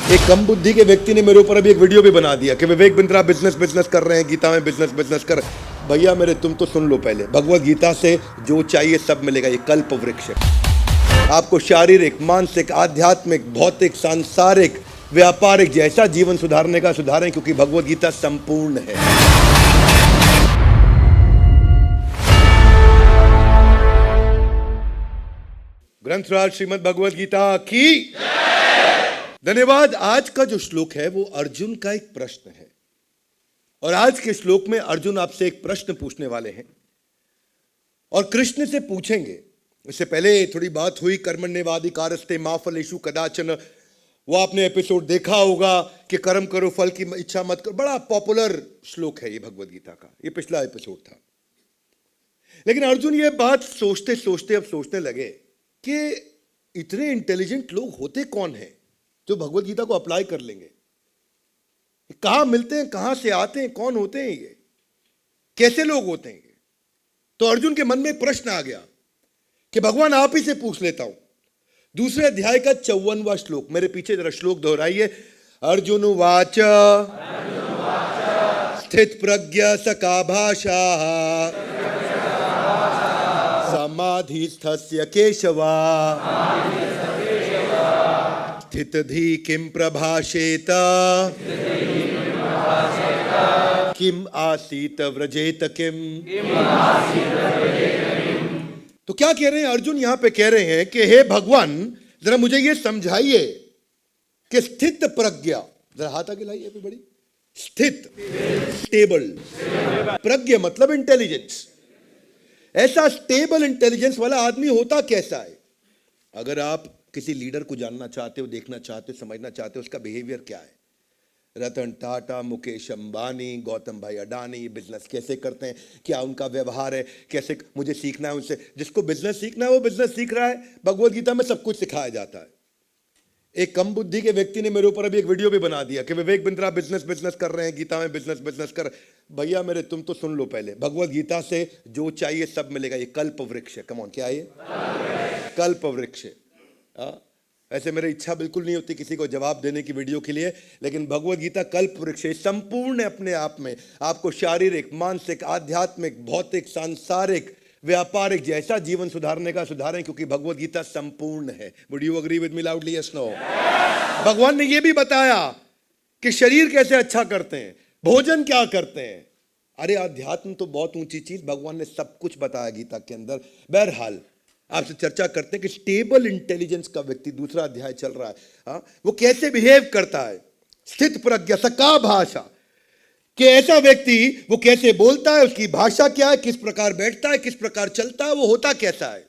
एक कम बुद्धि के व्यक्ति ने मेरे ऊपर अभी एक वीडियो भी बना दिया कि विवेक बिंद्रा बिजनेस कर रहे हैं, गीता में बिजनेस कर। भैया मेरे, तुम तो सुन लो पहले, भगवत गीता से जो चाहिए सब मिलेगा। ये कल्प वृक्ष है। आपको शारीरिक, मानसिक, आध्यात्मिक, भौतिक, सांसारिक, व्यापारिक जैसा जीवन सुधारने का सुधारें, क्योंकि भगवत गीता संपूर्ण है। ग्रंथराज श्रीमद् भगवत गीता की धन्यवाद। आज का जो श्लोक है वो अर्जुन का एक प्रश्न है, और आज के श्लोक में अर्जुन आपसे एक प्रश्न पूछने वाले हैं और कृष्ण से पूछेंगे। इससे पहले थोड़ी बात हुई, कर्मण्येवाधिकारस्ते मा फलेषु कदाचन। वो आपने एपिसोड देखा होगा कि कर्म करो फल की इच्छा मत करो। बड़ा पॉपुलर श्लोक है ये भगवत गीता का, ये पिछला एपिसोड था। लेकिन अर्जुन ये बात सोचते सोचते अब सोचने लगे कि इतने इंटेलिजेंट लोग होते कौन हैं जो भगवत गीता को अप्लाई कर लेंगे। कहां मिलते हैं, कहां से आते हैं, कौन होते हैं ये, कैसे लोग होते हैं ये। तो अर्जुन के मन में एक प्रश्न आ गया कि भगवान आप ही से पूछ लेता हूं। दूसरे अध्याय का 54वां श्लोक, मेरे पीछे जरा श्लोक दोहराइए। अर्जुन उवाच स्थित प्रज्ञ सका भाषा समाधिस्थस्य केशवा स्थित धी किम प्रभाषेत किम आसीत व्रजेत किम। तो क्या कह रहे हैं अर्जुन? यहां पे कह रहे हैं कि हे भगवान, जरा मुझे ये समझाइए कि स्थित प्रज्ञा, जरा हाथ आगे लाइए बड़ी, स्थित, स्टेबल, प्रज्ञा मतलब इंटेलिजेंस। ऐसा स्टेबल इंटेलिजेंस वाला आदमी होता कैसा है? अगर आप किसी लीडर को जानना चाहते हो, देखना चाहते हो, समझना चाहते हो उसका बिहेवियर क्या है, रतन टाटा, मुकेश अंबानी, गौतम भाई अडानी बिजनेस कैसे करते हैं, क्या उनका व्यवहार है, कैसे मुझे सीखना है उनसे। जिसको बिजनेस सीखना है वो बिजनेस सीख रहा है। भगवत गीता में सब कुछ सिखाया जाता है। एक कम बुद्धि के व्यक्ति ने मेरे ऊपर अभी एक वीडियो भी बना दिया कि विवेक बिंद्रा बिजनेस कर रहे हैं, गीता में बिजनेस कर। भैया मेरे, तुम तो सुन लो पहले, भगवत गीता से जो चाहिए सब मिलेगा। ये कल्प वृक्ष है। कम ऑन, क्या है ये? कल्प वृक्ष है। ऐसे मेरी इच्छा बिल्कुल नहीं होती किसी को जवाब देने की वीडियो के लिए, लेकिन भगवत गीता कल्प वृक्ष है। संपूर्ण अपने आप में आपको शारीरिक, मानसिक, आध्यात्मिक, भौतिक, सांसारिक, व्यापारिक जैसा जीवन सुधारने का सुधारें, क्योंकि भगवत गीता संपूर्ण है। Would you agree with me loudly? Yes no? भगवान ने यह भी बताया कि शरीर कैसे अच्छा करते हैं, भोजन क्या करते हैं। अरे अध्यात्म तो बहुत ऊंची चीज, भगवान ने सब कुछ बताया गीता के अंदर। बहरहाल आपसे चर्चा करते हैं कि स्टेबल इंटेलिजेंस का व्यक्ति, दूसरा अध्याय चल रहा है, वो कैसे बिहेव करता है। स्थित प्रज्ञ सका भाषा, कि ऐसा व्यक्ति वो कैसे बोलता है, उसकी भाषा क्या है, किस प्रकार बैठता है, किस प्रकार चलता है, वो होता कैसा है।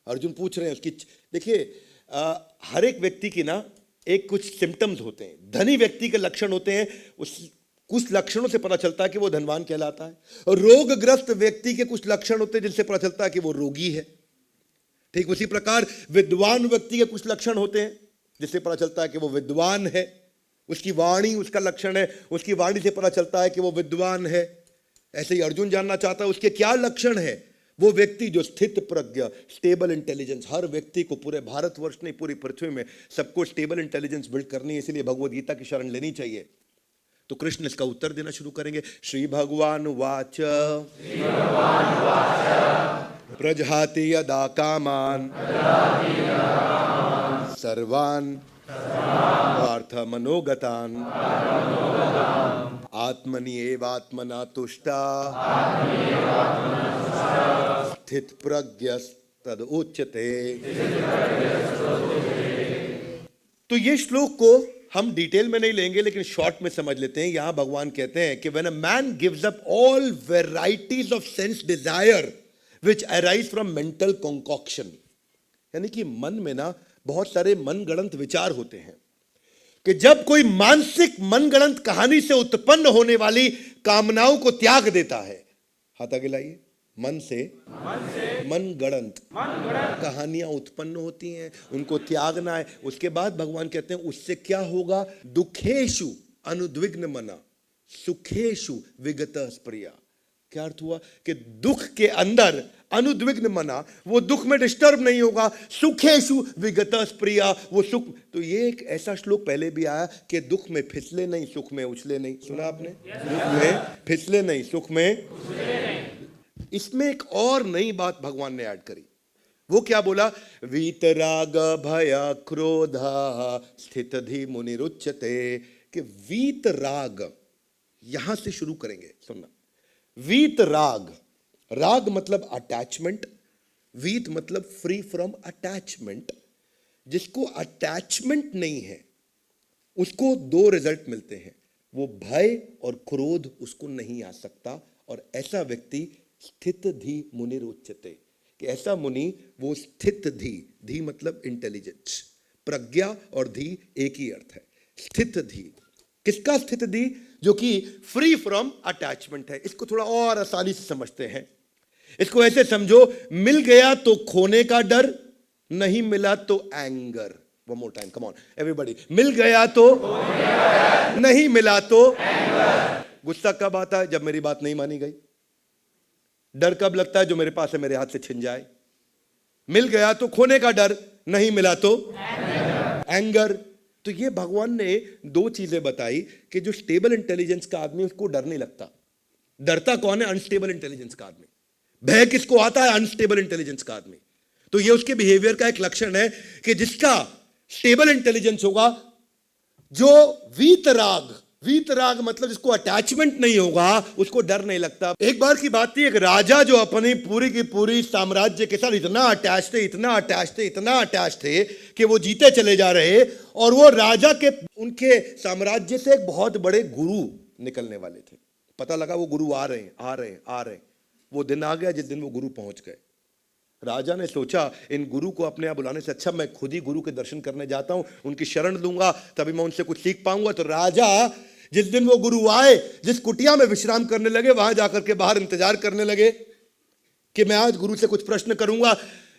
अर्जुन पूछ रहे हैं उसकी। देखिए, हर एक व्यक्ति की ना एक कुछ सिम्टम्स होते हैं। धनी व्यक्ति के लक्षण होते हैं, उस कुछ लक्षणों से पता चलता है कि वो धनवान कहलाता है। और रोगग्रस्त व्यक्ति के कुछ लक्षण होते हैं जिनसे पता चलता है कि वो रोगी है। ठीक उसी प्रकार विद्वान व्यक्ति के कुछ लक्षण होते हैं जिससे पता चलता है कि वो विद्वान है। उसकी वाणी उसका लक्षण है, उसकी वाणी से पता चलता है कि वो विद्वान है। ऐसे ही अर्जुन जानना चाहता है उसके क्या लक्षण है। वो व्यक्ति जो स्थित प्रज्ञ, स्टेबल इंटेलिजेंस, हर व्यक्ति को, पूरे भारतवर्ष नहीं पूरी पृथ्वी में सबको स्टेबल इंटेलिजेंस बिल्ड करनी है, इसलिए भगवत गीता की शरण लेनी चाहिए। तो कृष्ण इसका उत्तर देना शुरू करेंगे। श्री भगवान वाच प्रजहाति यदा कामान सर्वान् पार्थ मनोगतान् आत्मनि एवात्मना तुष्टा स्थित प्रज्ञस्तद उच्यते। तो ये श्लोक को हम डिटेल में नहीं लेंगे, लेकिन शॉर्ट में समझ लेते हैं। यहां भगवान कहते हैं कि when a man gives up all varieties of sense desire which arise from mental concoction, यानी कि मन में ना बहुत सारे मनगढ़ंत विचार होते हैं, कि जब कोई मानसिक मनगढ़ंत कहानी से उत्पन्न होने वाली कामनाओं को त्याग देता है। हाथ आगे लाइए। मन से मनगढ़ंत कहानियां उत्पन्न होती हैं, उनको त्यागना है। उसके बाद भगवान कहते हैं उससे क्या होगा? दुखेशु अनुद्विग्न मना सुखेशु विगत स्प्रिया, क्या अर्थ हुआ कि दुख के अंदर अनुद्विग्न मना, वो दुख में डिस्टर्ब नहीं होगा। सुखेशु विगतः प्रिया, वो सुख। तो ये एक ऐसा श्लोक पहले भी आया कि दुख में फिसले नहीं, सुख में उछले नहीं। सुना आपने? दुख में फिसले नहीं, सुख में उछले नहीं। इसमें एक और नई बात भगवान ने ऐड करी। वो क्या बोला? वीतराग भय क्रोध स्थित धी मुनिरुच्यते। कि वीतराग, यहां से शुरू करेंगे, सुनना। वीत राग, राग मतलब अटैचमेंट, वीत मतलब फ्री फ्रॉम अटैचमेंट। जिसको अटैचमेंट नहीं है उसको दो रिजल्ट मिलते हैं, वो भय और क्रोध उसको नहीं आ सकता। और ऐसा व्यक्ति स्थित धी मुनिरुच्यते, कि ऐसा मुनि वो स्थित धी, धी मतलब इंटेलिजेंस, प्रज्ञा और धी एक ही अर्थ है। स्थित धी, किसका स्थित धी? जो कि फ्री फ्रॉम अटैचमेंट है। इसको थोड़ा और आसानी से समझते हैं। इसको ऐसे समझो, मिल गया तो खोने का डर, नहीं मिला तो anger. One more time, come on everybody. मिल गया तो नहीं मिला तो एंगर। गुस्सा कब आता है? जब मेरी बात नहीं मानी गई। डर कब लगता है? जो मेरे पास है मेरे हाथ से छिन जाए। मिल गया तो खोने का डर, नहीं मिला तो एंगर। तो ये भगवान ने दो चीजें बताई कि जो स्टेबल इंटेलिजेंस का आदमी उसको डर नहीं लगता। डरता कौन है? अनस्टेबल इंटेलिजेंस का आदमी। भय किसको आता है? अनस्टेबल इंटेलिजेंस का आदमी। तो ये उसके बिहेवियर का एक लक्षण है कि जिसका स्टेबल इंटेलिजेंस होगा, जो वीतराग, वीतराग मतलब जिसको अटैचमेंट नहीं होगा, उसको डर नहीं लगता। एक बार की बात थी, एक राजा जो अपनी पूरी की पूरी साम्राज्य के साथ इतना अटैच थे, इतना अटैच थे, इतना अटैच थे कि वो जीते चले जा रहे। और वो राजा के, उनके साम्राज्य से एक बहुत बड़े गुरु निकलने वाले थे। पता लगा वो गुरु आ रहे हैं, आ रहे हैं, आ रहे हैं। वो दिन आ गया जिस दिन वो गुरु पहुंच गए। राजा ने सोचा इन गुरु को अपने यहाँ बुलाने से अच्छा मैं खुद ही गुरु के दर्शन करने जाता हूं, उनकी शरण लूंगा, तभी मैं उनसे कुछ सीख पाऊंगा। तो राजा जिस दिन वो गुरु आए, जिस कुटिया में विश्राम करने लगे, वहां जाकर के बाहर इंतजार करने लगे कि मैं आज गुरु से कुछ प्रश्न करूंगा।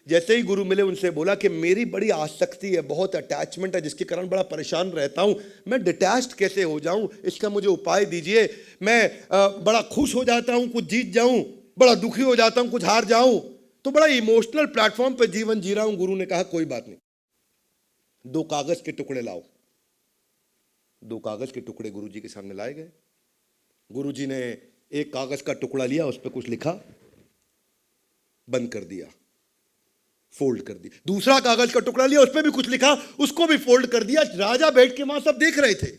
जैसे ही गुरु मिले, उनसे बोला कि मेरी बड़ी आसक्ति है, बहुत अटैचमेंट है, जिसके कारण बड़ा परेशान रहता हूं। मैं डिटैच्ड कैसे हो जाऊं, इसका मुझे उपाय दीजिए। मैं बड़ा खुश हो जाता हूं कुछ जीत जाऊं, बड़ा दुखी हो जाता हूं कुछ हार जाऊं, तो बड़ा इमोशनल प्लेटफॉर्म पर जीवन जी रहा हूं। गुरु ने कहा कोई बात नहीं, दो कागज के टुकड़े लाओ। दो कागज के टुकड़े गुरुजी के सामने लाए गए। गुरुजी ने एक कागज का टुकड़ा लिया, उस पर कुछ लिखा, बंद कर दिया, फोल्ड कर दिया। दूसरा कागज का टुकड़ा लिया, उस पर भी कुछ लिखा, उसको भी फोल्ड कर दिया। राजा बैठ के वहां सब देख रहे थे,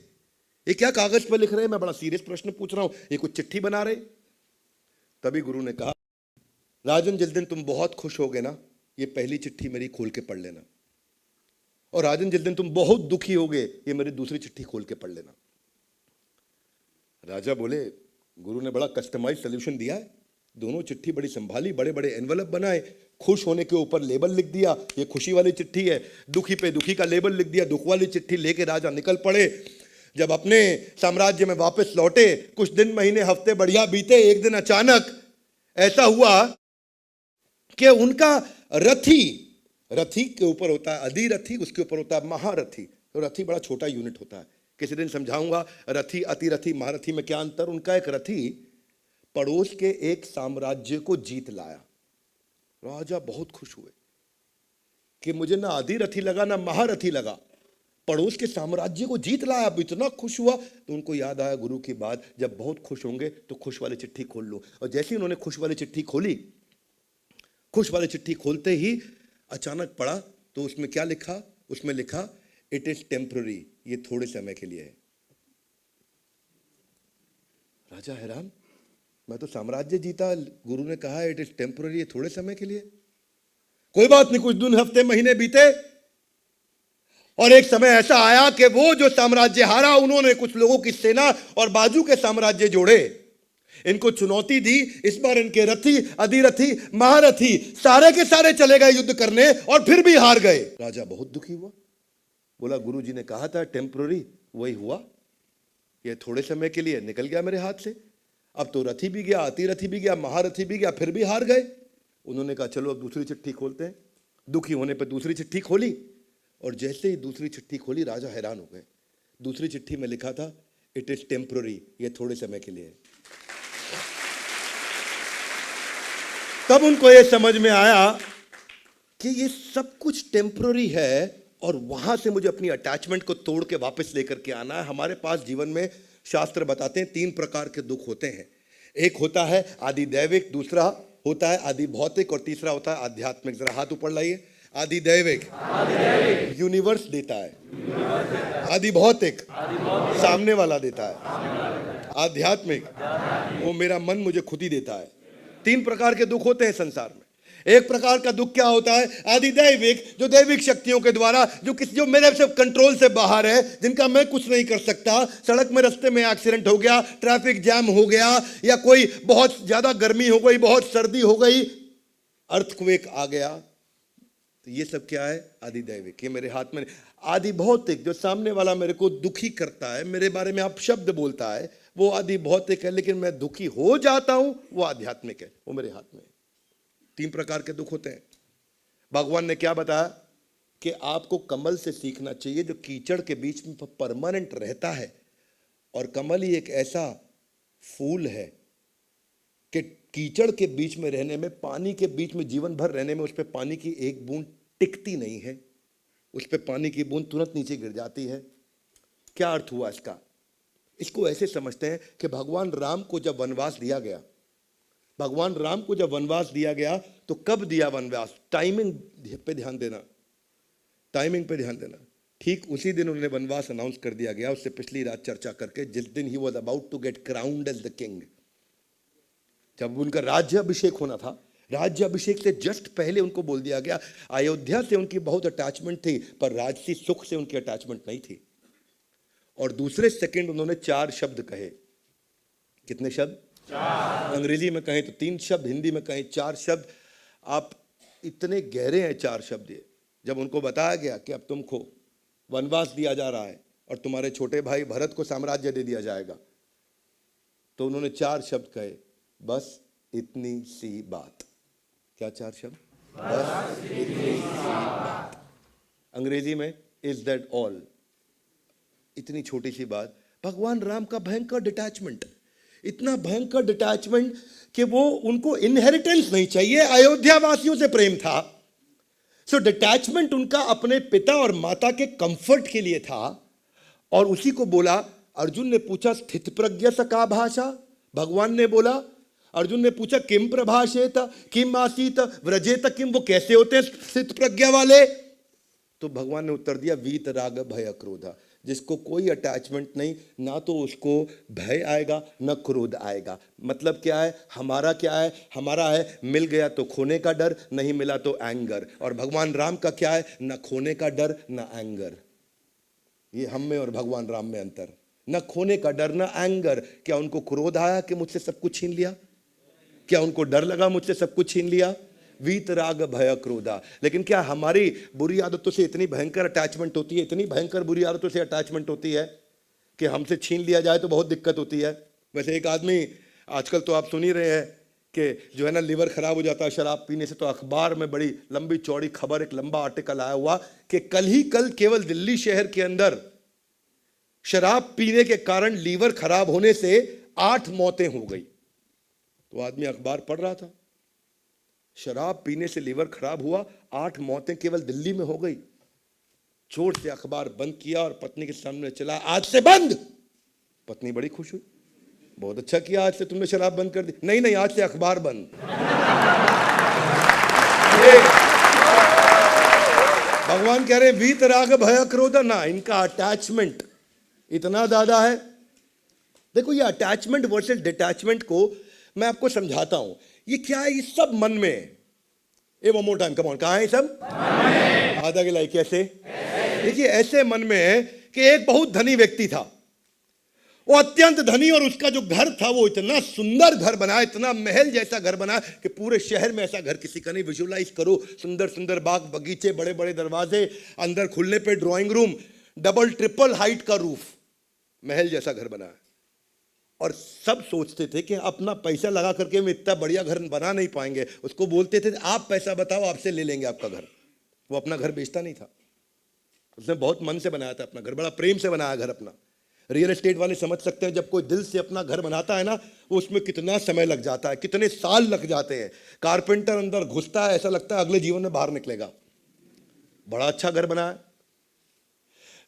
ये क्या कागज पर लिख रहे हैं? मैं बड़ा सीरियस प्रश्न पूछ रहा हूं, ये कुछ चिट्ठी बना रहे। तभी गुरु ने कहा, राजन जिस दिन तुम बहुत खुश होगे ना, ये पहली चिट्ठी मेरी खोल के पढ़ लेना। और राजन जिस दिन तुम बहुत दुखी होगे, ये मेरी दूसरी चिट्ठी खोल के पढ़ लेना। राजा बोले, गुरु ने बड़ा कस्टमाइज सोल्यूशन दिया है। दोनों चिट्ठी बड़ी संभाली, बड़े बड़े एनवलप बनाए, खुश होने के ऊपर लेबल लिख दिया, ये खुशी वाली चिट्ठी है। दुखी पे दुखी का लेबल लिख दिया, दुख वाली चिट्ठी लेके राजा निकल पड़े। जब अपने साम्राज्य में वापस लौटे, कुछ दिन, महीने, हफ्ते बढ़िया बीते। एक दिन अचानक ऐसा हुआ कि उनका रथी, रथी के ऊपर होता है अधिरथी, उसके ऊपर होता है महारथी। तो रथी बड़ा छोटा यूनिट होता है, किसी दिन समझाऊंगा रथी, अतिरथी, महारथी में क्या अंतर। उनका एक रथी पड़ोस के एक साम्राज्य को जीत लाया। राजा बहुत खुश हुए कि मुझे ना अधिरथी लगा ना महारथी लगा, पड़ोस के साम्राज्य को जीत लाया। अब इतना खुश हुआ तो उनको याद आया गुरु की बात, जब बहुत खुश होंगे तो खुश वाली चिट्ठी खोल लो। और जैसे ही उन्होंने खुश वाली चिट्ठी खोली, खुश वाली चिट्ठी खोलते ही अचानक पढ़ा तो उसमें क्या लिखा? उसमें लिखा इट इज टेम्पररी, ये थोड़े समय के लिए है। राजा हैरान, मैं तो साम्राज्य जीता, गुरु ने कहा इट इज टेम्पररी, ये थोड़े समय के लिए। कोई बात नहीं, कुछ दिन, हफ्ते, महीने बीते और एक समय ऐसा आया कि वो जो साम्राज्य हारा, उन्होंने कुछ लोगों की सेना और बाजू के साम्राज्य जोड़े, इनको चुनौती दी। इस बार इनके रथी, अधिरथी, महारथी सारे के सारे चले गए युद्ध करने और फिर भी हार गए। राजा बहुत दुखी हुआ, बोला गुरुजी ने कहा था टेम्पररी, वही हुआ, ये थोड़े समय के लिए निकल गया मेरे हाथ से। अब तो रथी भी गया, अतिरथी भी गया, महारथी भी गया, फिर भी हार गए। उन्होंने कहा चलो अब दूसरी चिट्ठी खोलते हैं। दुखी होने पर दूसरी चिट्ठी खोली और जैसे ही दूसरी चिट्ठी खोली, राजा हैरान हो गए। दूसरी चिट्ठी में लिखा था इट इज टेम्पररी, ये थोड़े समय के लिए है। तब उनको ये समझ में आया कि ये सब कुछ टेम्पररी है और वहां से मुझे अपनी अटैचमेंट को तोड़ के वापस लेकर के आना है। हमारे पास जीवन में शास्त्र बताते हैं 3 प्रकार के दुख होते हैं। एक होता है आदि दैविक, दूसरा होता है आदि भौतिक और तीसरा होता है आध्यात्मिक। जरा हाथ ऊपर लाइए। आदि दैविक यूनिवर्स देता है, आदि भौतिक सामने वाला देता है, आध्यात्मिक वो मेरा मन मुझे खुद ही देता है। 3 प्रकार के दुख होते हैं संसार में। एक प्रकार का दुख क्या होता है? आदि दैविक, जो दैविक शक्तियों के द्वारा, जो मेरे से कंट्रोल से बाहर है, जिनका मैं कुछ नहीं कर सकता। सड़क में रास्ते में एक्सीडेंट हो गया, ट्रैफिक जैम हो गया, या कोई बहुत ज्यादा गर्मी हो गई, बहुत सर्दी हो गई, अर्थक्वेक आ गया, तो ये सब क्या है? आदि दैविक। ये मेरे हाथ में। आदि भौतिक, जो सामने वाला मेरे को दुखी करता है, मेरे बारे में आप शब्द बोलता है, वो आदि भौतिक है, लेकिन मैं दुखी हो जाता हूं, वो आध्यात्मिक है, वो मेरे हाथ में है। 3 प्रकार के दुख होते हैं। भगवान ने क्या बताया कि आपको कमल से सीखना चाहिए, जो कीचड़ के बीच में परमानेंट रहता है। और कमल ही एक ऐसा फूल है कि कीचड़ के बीच में रहने में, पानी के बीच में जीवन भर रहने में, उस पर पानी की एक बूंद टिकती नहीं है, उस पर पानी की बूंद तुरंत नीचे गिर जाती है। क्या अर्थ हुआ इसका? इसको ऐसे समझते हैं कि भगवान राम को जब वनवास दिया गया, भगवान राम को जब वनवास दिया गया, तो कब दिया वनवास? टाइमिंग पे ध्यान देना, टाइमिंग पे ध्यान देना। ठीक उसी दिन उन्हें वनवास अनाउंस कर दिया गया, उससे पिछली रात चर्चा करके, जिस दिन he was about to get crowned as the king. जब उनका राज्य अभिषेक होना था, राज्य अभिषेक से जस्ट पहले उनको बोल दिया गया। अयोध्या से उनकी बहुत अटैचमेंट थी, पर राजसी सुख से उनकी अटैचमेंट नहीं थी। और दूसरे सेकंड उन्होंने 4 शब्द कहे। कितने शब्द? 4। अंग्रेजी में कहें तो 3 शब्द, हिंदी में कहें 4 शब्द। आप इतने गहरे हैं 4 शब्द ये। जब उनको बताया गया कि अब तुमको वनवास दिया जा रहा है और तुम्हारे छोटे भाई भरत को साम्राज्य दे दिया जाएगा, तो उन्होंने 4 शब्द कहे, बस इतनी सी बात। क्या 4 शब्द? बस इतनी सी बात। अंग्रेजी में इज दैट ऑल। इतनी छोटी सी बात। भगवान राम का भयंकर डिटैचमेंट, इतना भयंकर डिटैचमेंट कि वो, उनको इनहेरिटेंस नहीं चाहिए, अयोध्या वासियों से प्रेम था। सो डिटैचमेंट उनका अपने पिता और माता के कंफर्ट के लिए था। और उसी को बोला, अर्जुन ने पूछा स्थित प्रज्ञ स का भाषा? भगवान ने बोला, अर्जुन ने पूछा किम प्रभाषेत किम आसीत व्रजेत किम, वो कैसे होते हैं स्थित प्रज्ञा वाले? तो भगवान ने उत्तर दिया, वीत राग भय क्रोधा। जिसको कोई अटैचमेंट नहीं, ना तो उसको भय आएगा न क्रोध आएगा। मतलब क्या है? हमारा क्या है? हमारा है मिल गया तो खोने का डर, नहीं मिला तो एंगर। और भगवान राम का क्या है? न खोने का डर न एंगर। ये हम में और भगवान राम में अंतर। न खोने का डर न एंगर। क्या उनको क्रोध आया कि मुझसे सब कुछ छीन लिया? क्या उनको डर लगा मुझसे सब कुछ छीन लिया? वीत राग भय क्रोधा। लेकिन क्या हमारी बुरी आदतों से इतनी भयंकर अटैचमेंट होती है, इतनी भयंकर बुरी आदतों से अटैचमेंट होती है कि हमसे छीन लिया जाए तो बहुत दिक्कत होती है। वैसे एक आदमी, आजकल तो आप सुन ही रहे हैं कि जो है ना, लिवर खराब हो जाता है शराब पीने से। तो अखबार में बड़ी लंबी चौड़ी खबर, एक लंबा आर्टिकल आया हुआ कि कल केवल दिल्ली शहर के अंदर शराब पीने के कारण लीवर खराब होने से 8 मौतें हो गई। तो आदमी अखबार पढ़ रहा था, शराब पीने से लीवर खराब हुआ, 8 मौतें केवल दिल्ली में हो गई। जोर से अखबार बंद किया और पत्नी के सामने चला, आज से बंद। पत्नी बड़ी खुश हुई, बहुत अच्छा किया, आज से तुमने शराब बंद कर दी। नहीं, आज से अखबार बंद। भगवान कह रहे वीत राग भय क्रोध ना। इनका अटैचमेंट इतना ज्यादा है। देखो, ये अटैचमेंट वर्सेस डिटैचमेंट को मैं आपको समझाता हूं। ये क्या है? ये सब मन में है। A one more time, come on. कहां है सब? आधा गिलाई। कैसे? देखिए, ऐसे मन में है कि एक बहुत धनी व्यक्ति था, वो अत्यंत धनी, और उसका जो घर था वो इतना सुंदर घर बना, इतना महल जैसा घर बना कि पूरे शहर में ऐसा घर किसी का नहीं। विजुअलाइज करो, सुंदर सुंदर बाग बगीचे, बड़े बड़े दरवाजे, अंदर खुलने पे drawing room, double triple height का रूफ, महल जैसा घर बना है। और सब सोचते थे कि अपना पैसा लगा करके हम इतना बढ़िया घर बना नहीं पाएंगे। उसको बोलते थे आप पैसा बताओ, आपसे ले लेंगे आपका घर। वो अपना घर बेचता नहीं था, उसने बहुत मन से बनाया था अपना घर, बड़ा प्रेम से बनाया घर अपना। रियल एस्टेट वाले समझ सकते हैं, जब कोई दिल से अपना घर बनाता है ना, वो उसमें कितना समय लग जाता है, कितने साल लग जाते हैं। कारपेंटर अंदर घुसता है, ऐसा लगता है अगले जीवन में बाहर निकलेगा। बड़ा अच्छा घर बना है,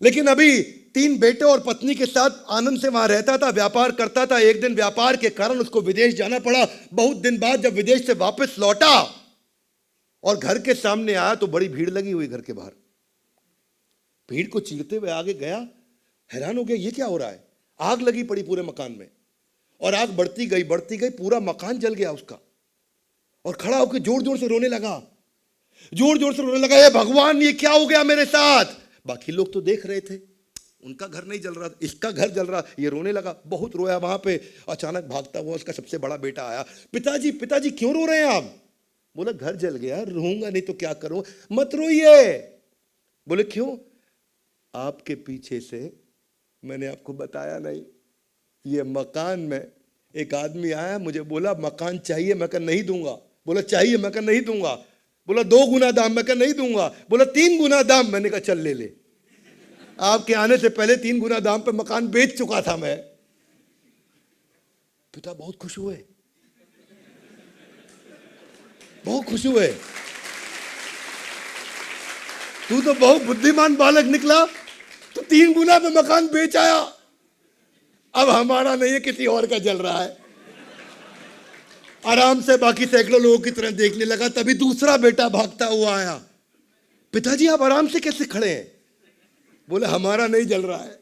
लेकिन अभी 3 बेटे और पत्नी के साथ आनंद से वहां रहता था, व्यापार करता था। एक दिन व्यापार के कारण उसको विदेश जाना पड़ा। बहुत दिन बाद जब विदेश से वापस लौटा और घर के सामने आया तो बड़ी भीड़ लगी हुई घर के बाहर। भीड़ को चीरते हुए आगे गया, हैरान हो गया, ये क्या हो रहा है? आग लगी पड़ी पूरे मकान में, और आग बढ़ती गई, पूरा मकान जल गया उसका। और खड़ा होकर जोर जोर से रोने लगा, हे भगवान, ये क्या हो गया मेरे साथ? बाकी लोग तो देख रहे थे, उनका घर नहीं जल रहा, इसका घर जल रहा। ये रोने लगा, बहुत रोया। वहां पे अचानक भागता हुआ उसका सबसे बड़ा बेटा आया। पिताजी क्यों रो रहे हैं आप? बोला घर जल गया, रोऊंगा नहीं तो क्या करूं। मत रोइए। बोले क्यों? आपके पीछे से मैंने आपको बताया नहीं, ये मकान में एक आदमी आया, मुझे बोला मकान चाहिए, मैं कहा नहीं दूंगा। बोला चाहिए, मैं कहा नहीं दूंगा। बोला 2 गुना दाम, मैं कहा नहीं दूंगा। बोला 3 गुना दाम, मैंने कहा चल ले ले। आपके आने से पहले 3 गुना दाम पे मकान बेच चुका था मैं। पिता बहुत खुश हुए, बहुत खुश हुए। तू तो बहुत बुद्धिमान बालक निकला, तो 3 गुना पे मकान बेच आया। अब हमारा नहीं है, किसी और का जल रहा है। आराम से बाकी सैकड़ों लोगों की तरह देखने लगा। तभी दूसरा बेटा भागता हुआ आया। पिताजी आप आराम से कैसे खड़े हैं? बोले हमारा नहीं जल रहा है,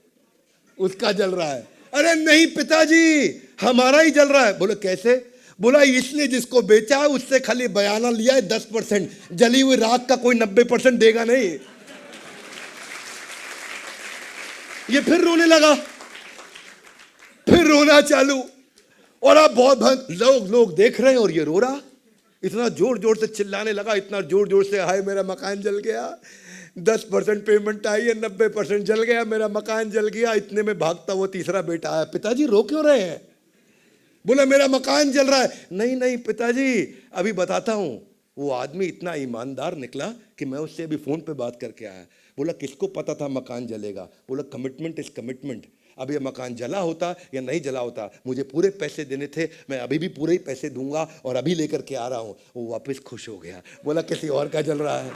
उसका जल रहा है। अरे नहीं पिताजी, हमारा ही जल रहा है। बोले कैसे? बोला इसने जिसको बेचा है उससे खाली बयाना लिया है 10%, जली हुई राख का कोई 90% देगा नहीं। ये फिर रोने लगा, फिर रोना चालू। और अब बहुत लोग देख रहे हैं और ये रो रहा। इतना जोर जोर से चिल्लाने लगा, इतना जोर जोर से, हाय मेरा मकान जल गया, 10% पेमेंट आई है, 90% जल गया, मेरा मकान जल गया। इतने में भागता हुआ तीसरा बेटा आया। पिताजी रो क्यों रहे हैं? बोला मेरा मकान जल रहा है। नहीं नहीं पिताजी, अभी बताता हूं। वो आदमी इतना ईमानदार निकला कि मैं उससे अभी फोन पे बात करके आया। बोला किसको पता था मकान जलेगा? बोला कमिटमेंट इज कमिटमेंट। अब ये मकान जला होता या नहीं जला होता, मुझे पूरे पैसे देने थे, मैं अभी भी पूरे ही पैसे दूंगा और अभी लेकर के आ रहा हूं। वो वापस खुश हो गया। बोला किसी और का जल रहा है।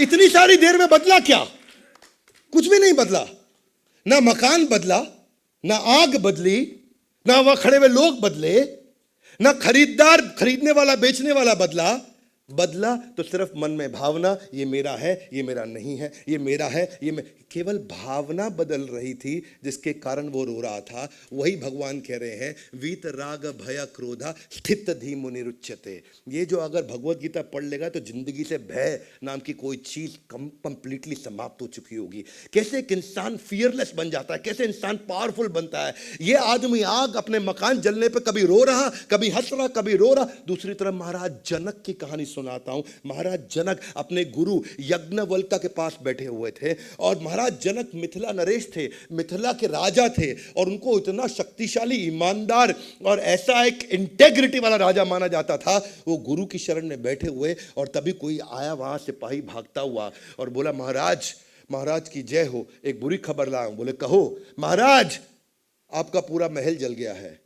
इतनी सारी देर में बदला क्या? कुछ भी नहीं बदला। ना मकान बदला, ना आग बदली, ना वहां खड़े हुए लोग बदले, ना खरीददार, खरीदने वाला बेचने वाला बदला तो सिर्फ मन में भावना, ये मेरा है, ये मेरा नहीं है, ये मेरा है, केवल भावना बदल रही थी जिसके कारण वो रो रहा था। वही भगवान कह रहे हैं, वीत राग भय क्रोधा स्थित धीमु निरुच्यते। ये जो अगर भगवत गीता पढ़ लेगा तो जिंदगी से भय नाम की कोई चीज कंप्लीटली समाप्त हो चुकी होगी। कैसे एक इंसान फियरलेस बन जाता है, कैसे इंसान पावरफुल बनता है। ये आदमी आग अपने मकान जलने पे कभी रो रहा, कभी हंस रहा, कभी रो रहा। दूसरी तरफ महाराज जनक की कहानी सुनाता हूं। महाराज जनक अपने गुरु यज्ञवल्क्य के पास बैठे हुए थे, और महाराज जनक मिथिला नरेश थे, मिथिला के राजा थे, और उनको इतना शक्तिशाली, ईमानदार और ऐसा एक इंटेग्रिटी वाला राजा माना जाता था। वो गुरु की शरण में बैठे हुए, और तभी कोई आया वहां सिपाही भागता हुआ और बोला महाराज की जय हो, एक बुरी खबर लाया हूं। बोले कहो। महाराज आपका पूरा महल जल गया है,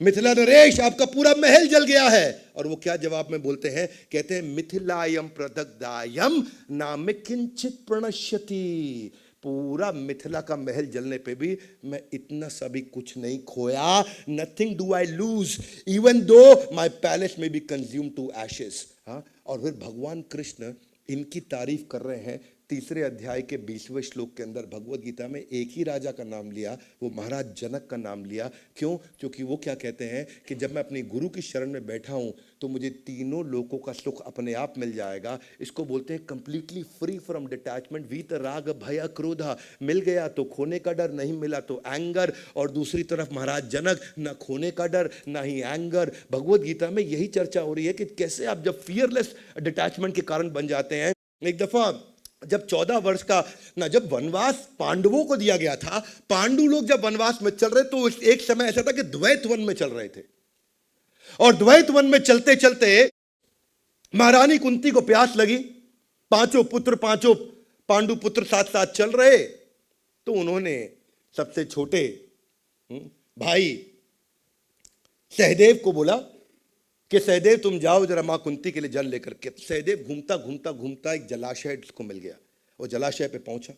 मिथिला नरेश आपका पूरा महल जल गया है। और वो क्या जवाब में बोलते हैं? कहते हैं मिथिलायम प्रदग्धायम नाम किंचित प्रणश्यति। पूरा मिथिला का महल जलने पे भी मैं इतना सा भी कुछ नहीं खोया। Nothing do I lose even though my palace में बी कंज्यूम टू एशेस। हाँ, और फिर भगवान कृष्ण इनकी तारीफ कर रहे हैं। 3 अध्याय के 20वें श्लोक के अंदर भगवत गीता में एक ही राजा का नाम लिया, वो महाराज जनक का नाम लिया। क्यों? क्योंकि वो क्या कहते हैं कि जब मैं अपने गुरु की शरण में बैठा हूं तो मुझे तीनों लोकों का सुख अपने आप मिल जाएगा। इसको बोलते हैं कंप्लीटली फ्री फ्रॉम डिटैचमेंट। वीत राग भय क्रोधा, मिल गया तो खोने का डर, नहीं मिला तो एंगर। और दूसरी तरफ महाराज जनक, ना खोने का डर ना ही एंगर। भगवत गीता में यही चर्चा हो रही है कि कैसे आप जब फियरलेस डिटैचमेंट के कारण बन जाते हैं। एक दफा जब 14 वर्ष का जब वनवास पांडवों को दिया गया था, पांडु लोग जब वनवास में चल रहे तो एक समय ऐसा था कि द्वैत वन में चल रहे थे, और द्वैत वन में चलते चलते महारानी कुंती को प्यास लगी। पांचों पांडु पुत्र साथ साथ चल रहे, तो उन्होंने सबसे छोटे भाई सहदेव को बोला कि सहदेव तुम जाओ जरा मां कुंती के लिए जल लेकर के। सहदेव घूमता घूमता घूमता एक जलाशय को मिल गया। वो जलाशय पे पहुंचा,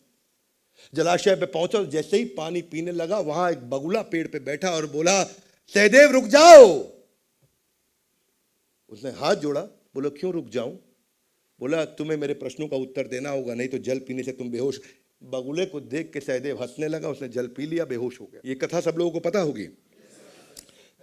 जलाशय पे पहुंचा, जैसे ही पानी पीने लगा, वहां एक बगुला पेड़ पे बैठा और बोला, सहदेव रुक जाओ। उसने हाथ जोड़ा, बोला क्यों रुक जाऊं? बोला तुम्हें मेरे प्रश्नों का उत्तर देना होगा, नहीं तो जल पीने से तुम बेहोश। बगुले को देख के सहदेव हंसने लगा, उसने जल पी लिया, बेहोश हो गया। ये कथा सब लोगों को पता होगी,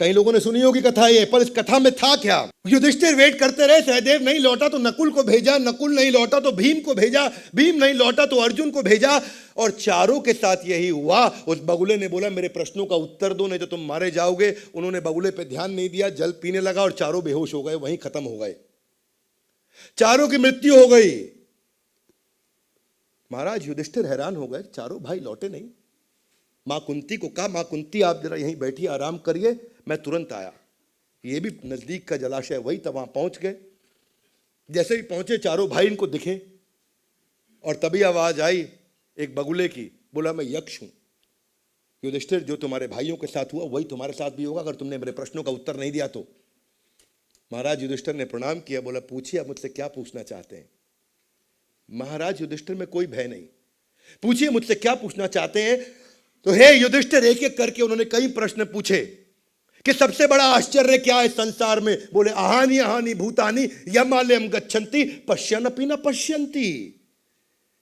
कई लोगों ने सुनी होगी कथा ये, पर इस कथा में था क्या? युधिष्ठिर वेट करते रहे, सहदेव नहीं लौटा तो नकुल को भेजा, नकुल नहीं लौटा तो भीम को भेजा, भीम नहीं लौटा तो अर्जुन को भेजा, और चारों के साथ यही हुआ। उस बगुले ने बोला मेरे प्रश्नों का उत्तर दो, नहीं तो तुम मारे जाओगे। उन्होंने बगुले पे ध्यान नहीं दिया, जल पीने लगा और चारों बेहोश हो गए, वहीं खत्म हो गए, चारों की मृत्यु हो गई। महाराज युधिष्ठिर हैरान हो गए, चारों भाई लौटे नहीं। मां कुंती को कहा, मां कुंती आप जरा यहीं बैठिए, आराम करिए, मैं तुरंत आया। ये भी नजदीक का जलाशय वही था, वहां पहुंच गए। जैसे ही पहुंचे चारों भाई इनको दिखे, और तभी आवाज आई एक बगुले की, बोला मैं यक्ष हूं। युधिष्ठिर जो तुम्हारे भाइयों के साथ हुआ वही तुम्हारे साथ भी होगा, अगर तुमने मेरे प्रश्नों का उत्तर नहीं दिया तो। महाराज युधिष्ठिर ने प्रणाम किया, बोला पूछिए आप मुझसे क्या पूछना चाहते हैं। महाराज युधिष्ठिर में कोई भय नहीं, पूछिए मुझसे क्या पूछना चाहते हैं। तो हे युधिष्ठिर, एक एक करके उन्होंने कई प्रश्न पूछे कि सबसे बड़ा आश्चर्य क्या है संसार में। बोले अहानि अहानि भूतानि यमालयम गच्छन्ति पश्यन्नपि न पश्यन्ति।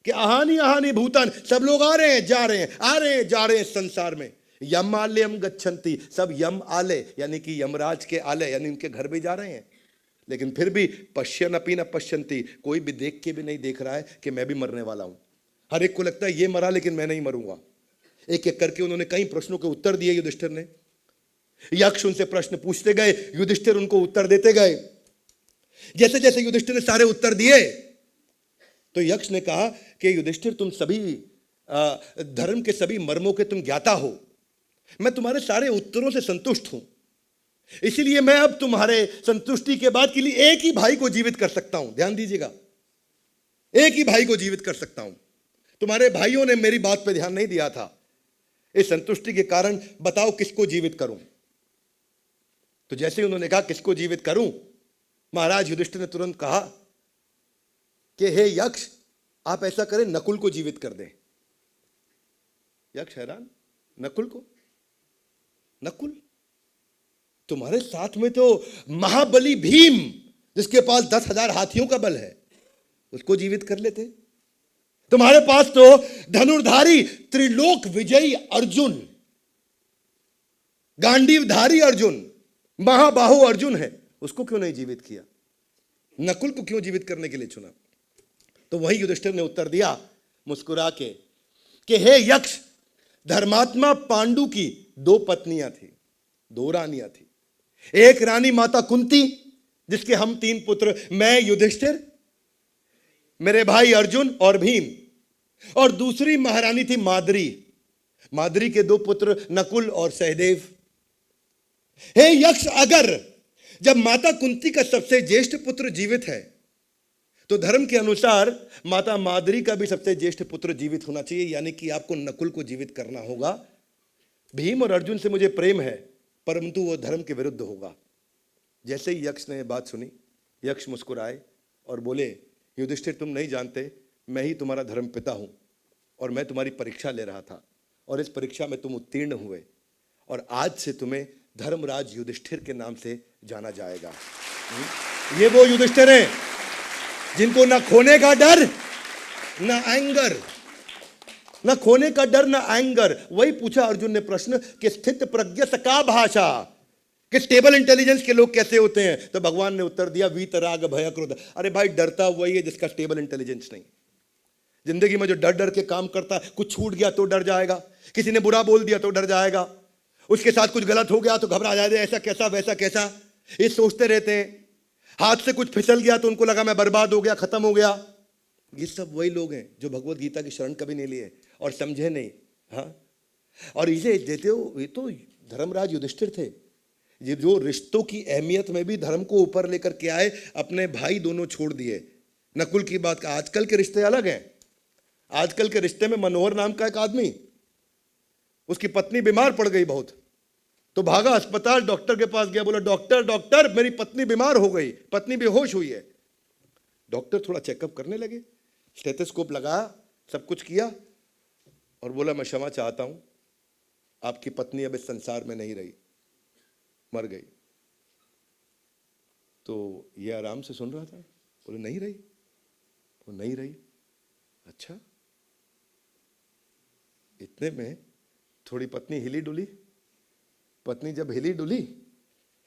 कि अहानि अहानि भूतान, सब लोग आ रहे हैं जा रहे हैं, आ रहे हैं जा रहे हैं संसार में। यमालयम गच्छन्ति, सब यम आलय यानी कि यमराज के आलय यानी उनके घर भी जा रहे हैं, लेकिन फिर भी पश्यन्नपि न पश्यन्ति, कोई भी देख के भी नहीं देख रहा है कि मैं भी मरने वाला हूं। हर एक को लगता है ये मरा लेकिन मैं नहीं मरूंगा। एक एक करके उन्होंने कई प्रश्नों के उत्तर दिए युधिष्ठिर ने। यक्ष उनसे प्रश्न पूछते गए, युधिष्ठिर उनको उत्तर देते गए। जैसे जैसे युधिष्ठिर ने सारे उत्तर दिए, तो यक्ष ने कहा कि युधिष्ठिर तुम सभी धर्म के सभी मर्मों के तुम ज्ञाता हो, मैं तुम्हारे सारे उत्तरों से संतुष्ट हूं, इसलिए मैं अब तुम्हारे संतुष्टि के बाद के लिए एक ही भाई को जीवित कर सकता हूं। ध्यान दीजिएगा, एक ही भाई को जीवित कर सकता हूं। तुम्हारे भाइयों ने मेरी बात पे ध्यान नहीं दिया था, इस संतुष्टि के कारण बताओ किसको जीवित करूं। तो जैसे ही उन्होंने कहा किसको जीवित करूं, महाराज युधिष्ठिर ने तुरंत कहा कि हे यक्ष, आप ऐसा करें नकुल को जीवित कर दें। यक्ष हैरान, नकुल को? नकुल तुम्हारे साथ में तो महाबली भीम जिसके पास 10,000 हाथियों का बल है, उसको जीवित कर लेते। तुम्हारे पास तो धनुर्धारी त्रिलोक विजयी अर्जुन, गांडीवधारी अर्जुन, महाबाहु अर्जुन है, उसको क्यों नहीं जीवित किया? नकुल को क्यों जीवित करने के लिए चुना? तो वही युधिष्ठिर ने उत्तर दिया मुस्कुरा के कि हे यक्ष, धर्मात्मा पांडु की 2 पत्नियां थी, 2 रानियां थी। एक रानी माता कुंती जिसके हम 3 पुत्र, मैं युधिष्ठिर, मेरे भाई अर्जुन और भीम, और दूसरी महारानी थी माद्री, माद्री के 2 पुत्र नकुल और सहदेव। हे यक्ष, अगर जब माता कुंती का सबसे ज्येष्ठ पुत्र जीवित है तो धर्म के अनुसार माता माद्री का भी सबसे ज्येष्ठ पुत्र जीवित होना चाहिए, यानी कि आपको नकुल को जीवित करना होगा। भीम और अर्जुन से मुझे प्रेम है, परंतु वो धर्म के विरुद्ध होगा। जैसे ही यक्ष ने बात सुनी, यक्ष मुस्कुराए और बोले युधिष्ठिर, तुम नहीं जानते, मैं ही तुम्हारा धर्म पिता हूं, और मैं तुम्हारी परीक्षा ले रहा था, और इस परीक्षा में तुम उत्तीर्ण हुए, और आज से तुम्हें धर्मराज युधिष्ठिर के नाम से जाना जाएगा। ये वो युधिष्ठिर हैं जिनको ना खोने का डर, ना एंगर, ना खोने का डर, ना एंगर। वही पूछा अर्जुन ने प्रश्न कि स्थित प्रज्ञ का भाषा, कि स्टेबल इंटेलिजेंस के लोग कैसे होते हैं? तो भगवान ने उत्तर दिया वीतराग भय क्रोध। अरे भाई, डरता वही है जिसका स्टेबल इंटेलिजेंस नहीं। जिंदगी में जो डर डर के काम करता है, कुछ छूट गया तो डर जाएगा, किसी ने बुरा बोल दिया तो डर जाएगा, उसके साथ कुछ गलत हो गया तो घबरा जाएगा, ऐसा कैसा वैसा कैसा, ये सोचते रहते हैं। हाथ से कुछ फिसल गया तो उनको लगा मैं बर्बाद हो गया, खत्म हो गया। ये सब वही लोग हैं जो भगवत गीता की शरण कभी नहीं लिए और समझे नहीं। हाँ, और इसे देते हो, ये तो धर्मराज युधिष्ठिर थे, ये जो रिश्तों की अहमियत में भी धर्म को ऊपर लेकर के आए, अपने भाई दोनों छोड़ दिए। नकुल की बात का, आजकल के रिश्ते अलग हैं, आजकल के रिश्ते में मनोहर नाम का एक आदमी, उसकी पत्नी बीमार पड़ गई बहुत, तो भागा अस्पताल, डॉक्टर के पास गया, बोला डॉक्टर डॉक्टर मेरी पत्नी बीमार हो गई, पत्नी बेहोश हुई है। डॉक्टर थोड़ा चेकअप करने लगे, स्टेथोस्कोप लगाया, सब कुछ किया और बोला मैं क्षमा चाहता हूं, आपकी पत्नी अब इस संसार में नहीं रही, मर गई। तो ये आराम से सुन रहा था, बोले नहीं रही, वो नहीं रही। अच्छा, इतने में थोड़ी पत्नी हिली डुली, पत्नी जब हिली डुली,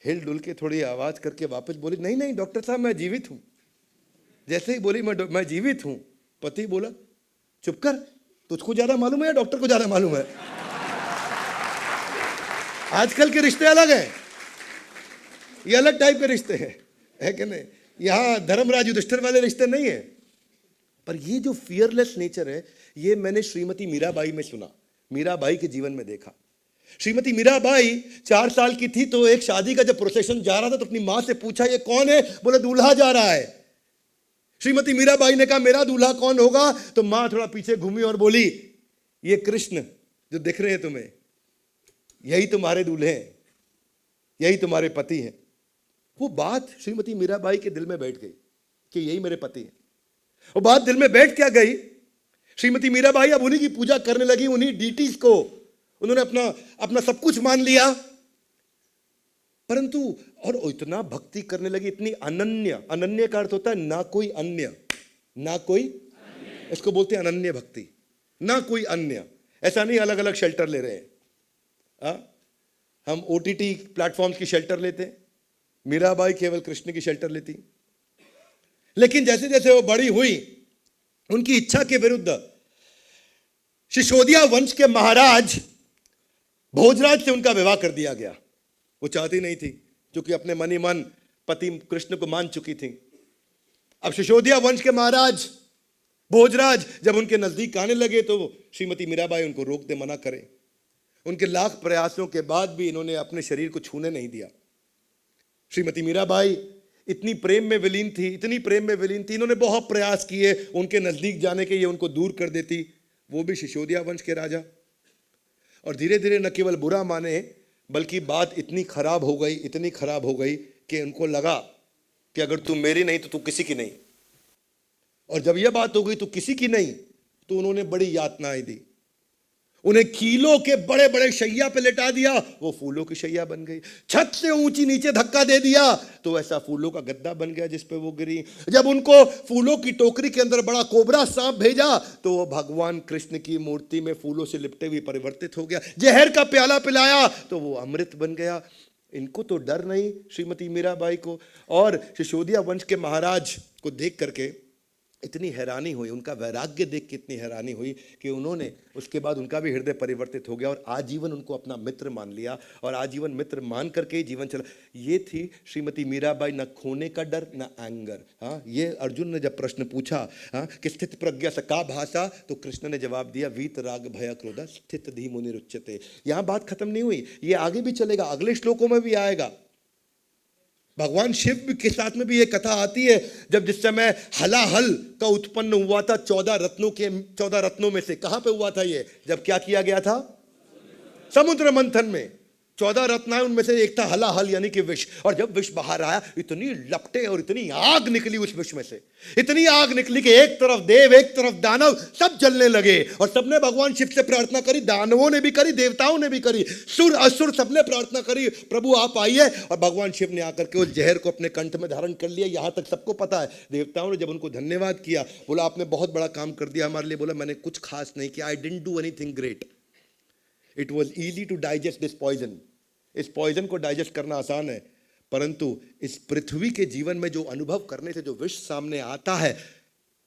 हिल डुल के थोड़ी आवाज करके वापस बोली नहीं नहीं डॉक्टर साहब मैं जीवित हूं। जैसे ही बोली मैं जीवित हूं, पति बोला चुप कर, तुझको ज्यादा मालूम है या डॉक्टर को ज्यादा मालूम है? आजकल के रिश्ते अलग हैं, ये अलग टाइप के रिश्ते हैं, है कि नहीं? यहां धर्मराज युधिष्ठिर वाले रिश्ते नहीं है। पर ये जो फियरलेस नेचर है, ये मैंने श्रीमती मीराबाई में सुना, मीराबाई के जीवन में देखा। श्रीमती मीराबाई 4 साल की थी तो एक शादी का जब प्रोसेशन जा रहा था तो अपनी मां से पूछा ये कौन है? बोले दूल्हा जा रहा है। श्रीमती मीराबाई ने कहा मेरा दूल्हा कौन होगा? तो मां थोड़ा पीछे घूमी और बोली ये कृष्ण जो दिख रहे हैं तुम्हें, यही तुम्हारे दूल्हे हैं, यही तुम्हारे पति हैं। वो बात श्रीमती मीराबाई के दिल में बैठ गई कि यही मेरे पति हैं। वो बात दिल में बैठ क्या गई, श्रीमती मीराबाई अब उन्हीं की पूजा करने लगी, उन्हीं डीटीज को उन्होंने अपना सब कुछ मान लिया। परंतु और इतना भक्ति करने लगी, इतनी अनन्य, अनन्य का अर्थ होता है ना कोई अन्य, ना कोई, इसको बोलते हैं अनन्य भक्ति, ना कोई अन्य। ऐसा नहीं अलग अलग शेल्टर ले रहे हैं, हम ओटीटी प्लेटफॉर्म्स की शेल्टर लेते हैं, मीराबाई केवल कृष्ण की शेल्टर लेती। लेकिन जैसे जैसे वो बड़ी हुई, उनकी इच्छा के विरुद्ध शिशोदिया वंश के महाराज भोजराज से उनका विवाह कर दिया गया। वो चाहती नहीं थी, क्योंकि अपने मन ही मन पति कृष्ण को मान चुकी थी। अब शिशोदिया वंश के महाराज भोजराज जब उनके नजदीक आने लगे तो श्रीमती मीराबाई उनको रोक दे, मना करे। उनके लाख प्रयासों के बाद भी इन्होंने अपने शरीर को छूने नहीं दिया। श्रीमती मीराबाई इतनी प्रेम में विलीन थी, इतनी प्रेम में विलीन थी, इन्होंने बहुत प्रयास किए उनके नजदीक जाने के, ये उनको दूर कर देती, वो भी शिशोदिया वंश के राजा। और धीरे धीरे न केवल बुरा माने, बल्कि बात इतनी खराब हो गई, इतनी खराब हो गई कि उनको लगा कि अगर तू मेरी नहीं तो तू किसी की नहीं। और जब यह बात हो गई तू किसी की नहीं, तो उन्होंने बड़ी यातनाएं दी। उन्हें कीलों के बड़े बड़े शैया पे लेटा दिया, वो फूलों की शैया बन गई। छत से ऊंची नीचे धक्का दे दिया तो ऐसा फूलों का गद्दा बन गया जिस पे वो गिरी। जब उनको फूलों की टोकरी के अंदर बड़ा कोबरा सांप भेजा तो वो भगवान कृष्ण की मूर्ति में फूलों से लिपटे हुए परिवर्तित हो गया। जहर का प्याला पिलाया तो वो अमृत बन गया। इनको तो डर नहीं श्रीमती मीराबाई को। और शिशोदिया वंश के महाराज को देख करके इतनी हैरानी हुई, उनका वैराग्य देख के इतनी हैरानी हुई कि उन्होंने उसके बाद उनका भी हृदय परिवर्तित हो गया और आजीवन उनको अपना मित्र मान लिया और आजीवन मित्र मान करके ही जीवन चला। ये थी श्रीमती मीराबाई, न खोने का डर न एंगर। हाँ, ये अर्जुन ने जब प्रश्न पूछा कि स्थित प्रज्ञा स का भाषा, तो कृष्ण ने जवाब दिया वीत राग भय क्रोध स्थित धी मुनि रुच्यते। यहाँ बात खत्म नहीं हुई, ये आगे भी चलेगा, अगले श्लोकों में भी आएगा। भगवान शिव के साथ में भी ये कथा आती है, जब जिस समय हलाहल का उत्पन्न हुआ था 14 रत्नों में से। कहां पे हुआ था ये? जब क्या किया गया था? समुद्र मंथन में 14 रत्न, उनमें से एक था हलाहल यानी कि विष। और जब विष बाहर आया, इतनी लपटे और इतनी आग निकली उस विष में से, इतनी आग निकली कि एक तरफ देव एक तरफ दानव सब जलने लगे। और सबने भगवान शिव से प्रार्थना करी, दानवों ने भी करी, देवताओं ने भी करी, सुर असुर सबने प्रार्थना करी, प्रभु आप आइए। और भगवान शिव ने आकर के उस जहर को अपने कंठ में धारण कर लिया। यहां तक सबको पता है। देवताओं ने जब उनको धन्यवाद किया, बोला आपने बहुत बड़ा काम कर दिया हमारे लिए। बोला मैंने कुछ खास नहीं किया, I didn't do anything great, it was easy to digest this poison. इस पॉइजन को डाइजेस्ट करना आसान है, परंतु इस पृथ्वी के जीवन में जो अनुभव करने से जो विष सामने आता है,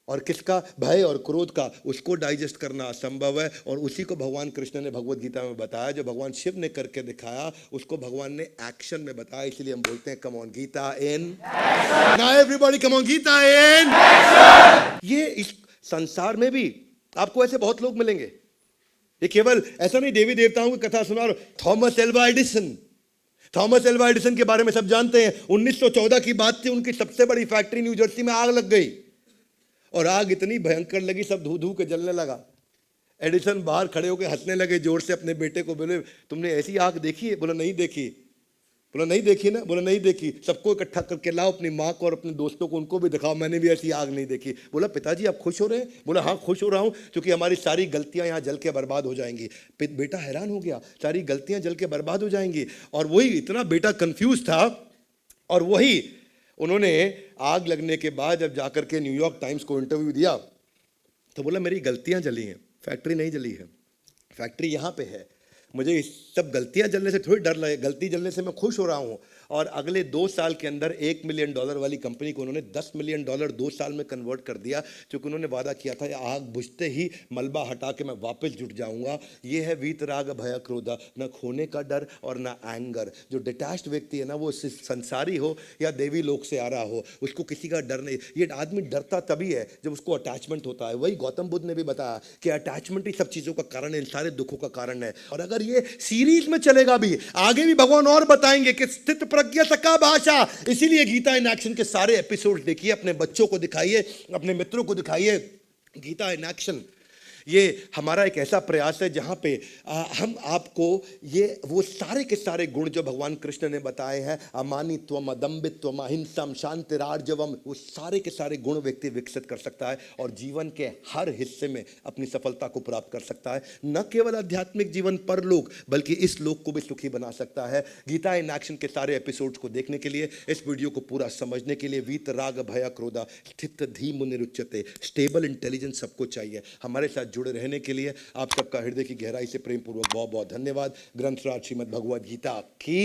और किसका? भय और क्रोध का, उसको डाइजेस्ट करना असंभव है। और उसी को भगवान कृष्ण ने भगवत गीता में बताया। जो भगवान शिव ने करके दिखाया, उसको भगवान ने एक्शन में बताया। इसलिए हम बोलते हैं come on Gita in action. Now everybody come on Gita in action. ये इस संसार में भी आपको ऐसे बहुत लोग मिलेंगे। ये केवल ऐसा नहीं देवी देवताओं की कथा सुना। थॉमस एल्वा एडिसन के बारे में सब जानते हैं। 1914 की बात थी, उनकी सबसे बड़ी फैक्ट्री न्यू जर्सी में आग लग गई और आग इतनी भयंकर लगी, सब धू धू के जलने लगा। एडिसन बाहर खड़े होकर हंसने लगे जोर से, अपने बेटे को बोले, तुमने ऐसी आग देखी है? बोला नहीं देखी। बोला नहीं देखी ना? बोला नहीं देखी। सबको इकट्ठा करके लाओ, अपनी माँ को और अपने दोस्तों को, उनको भी दिखाओ, मैंने भी ऐसी आग नहीं देखी। बोला पिताजी आप खुश हो रहे हैं? बोला हाँ खुश हो रहा हूँ, क्योंकि हमारी सारी गलतियाँ यहाँ जल के बर्बाद हो जाएंगी। बेटा हैरान हो गया, सारी गलतियाँ जल के बर्बाद हो जाएंगी। और वही इतना बेटा कंफ्यूज था, और वही उन्होंने आग लगने के बाद जब जाकर के न्यूयॉर्क टाइम्स को इंटरव्यू दिया तो बोला मेरी गलतियाँ जली हैं, फैक्ट्री नहीं जली है, फैक्ट्री यहाँ पे है। मुझे इस सब गलतियां जलने से थोड़ी डर लगे, गलती जलने से मैं खुश हो रहा हूँ। और अगले 2 साल के अंदर $1 मिलियन वाली कंपनी को उन्होंने $10 मिलियन 2 साल में कन्वर्ट कर दिया, क्योंकि उन्होंने वादा किया था आग बुझते ही मलबा हटा के मैं वापस जुट जाऊंगा। ये है वीतराग भय क्रोधा, न खोने का डर और न एंगर। जो डिटैच्ड व्यक्ति है ना, वो संसारी हो या देवी लोक से आ रहा हो, उसको किसी का डर नहीं। ये आदमी डरता तभी है जब उसको अटैचमेंट होता है। वही गौतम बुद्ध ने भी बताया कि अटैचमेंट ही सब चीज़ों का कारण है, इन सारे दुखों का कारण है। और अगर ये सीरीज में चलेगा भी, आगे भी भगवान और बताएंगे कि स्थित प्रज्ञ सका भाषा। इसीलिए गीता इन एक्शन के सारे एपिसोड देखिए, अपने बच्चों को दिखाइए, अपने मित्रों को दिखाइए गीता इन एक्शन। ये हमारा एक ऐसा प्रयास है जहाँ पे हम आपको ये वो सारे के सारे गुण जो भगवान कृष्ण ने बताए हैं, अमानित्वम, अदम्बित्वम, अहिंसम, शांतिरार्जवम, वो सारे के सारे गुण व्यक्ति विकसित कर सकता है और जीवन के हर हिस्से में अपनी सफलता को प्राप्त कर सकता है। न केवल आध्यात्मिक जीवन परलोक, बल्कि इस लोक को भी सुखी बना सकता है। गीता इन एक्शन के सारे एपिसोड्स को देखने के लिए, इस वीडियो को पूरा समझने के लिए, वीत राग भय क्रोधा स्थित धीम निरुच्यते, स्टेबल इंटेलिजेंस सबको चाहिए। हमारे साथ जुड़े रहने के लिए आप सबका हृदय की गहराई से प्रेम पूर्वक बहुत बहुत धन्यवाद। ग्रंथराज श्रीमद् भगवद गीता की